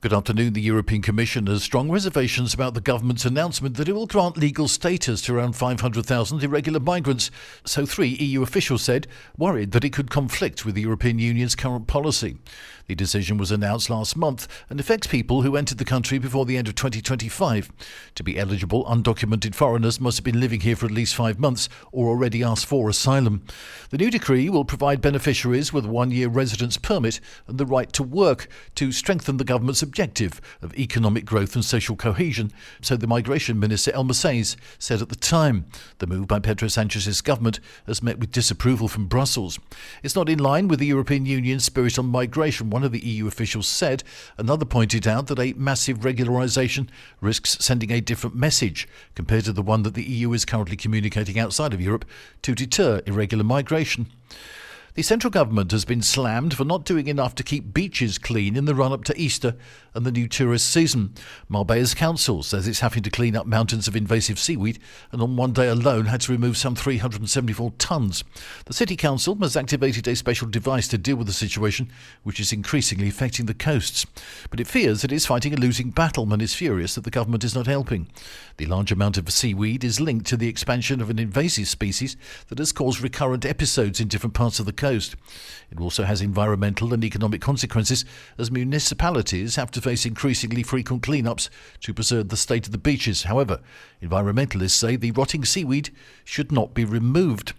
Good afternoon. The European Commission has strong reservations about the government's announcement that it will grant legal status to around 500,000 irregular migrants, so 3 EU officials said, worried that it could conflict with the European Union's current policy. The decision was announced last month and affects people who entered the country before the end of 2025. To be eligible, undocumented foreigners must have been living here for at least 5 months or already asked for asylum. The new decree will provide beneficiaries with a 1-year residence permit and the right to work to strengthen the government's objective of economic growth and social cohesion, so the Migration Minister Elmer Says said at the time. The move by Pedro Sanchez's government has met with disapproval from Brussels. It's not in line with the European Union's spirit on migration, one of the EU officials said. Another pointed out that a massive regularisation risks sending a different message compared to the one that the EU is currently communicating outside of Europe to deter irregular migration. The central government has been slammed for not doing enough to keep beaches clean in the run-up to Easter and the new tourist season. Marbella's council says it's having to clean up mountains of invasive seaweed and on one day alone had to remove some 374 tonnes. The city council has activated a special device to deal with the situation, which is increasingly affecting the coasts. But it fears it is fighting a losing battle and is furious that the government is not helping. The large amount of seaweed is linked to the expansion of an invasive species that has caused recurrent episodes in different parts of the coast. It also has environmental and economic consequences as municipalities have to face increasingly frequent cleanups to preserve the state of the beaches. However, environmentalists say the rotting seaweed should not be removed.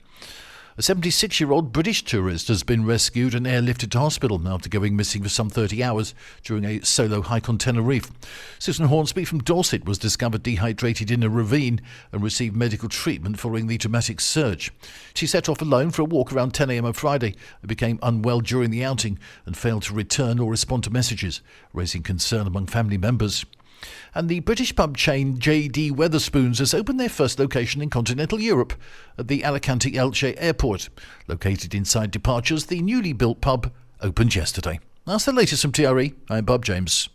A 76-year-old British tourist has been rescued and airlifted to hospital after going missing for some 30 hours during a solo hike on Tenerife. Susan Hornsby from Dorset was discovered dehydrated in a ravine and received medical treatment following the dramatic surge. She set off alone for a walk around 10 a.m. on Friday and became unwell during the outing and failed to return or respond to messages, raising concern among family members. And the British pub chain JD Wetherspoons has opened their first location in continental Europe at the Alicante Elche Airport. Located inside departures, the newly built pub opened yesterday. That's the latest from TRE. I'm Bob James.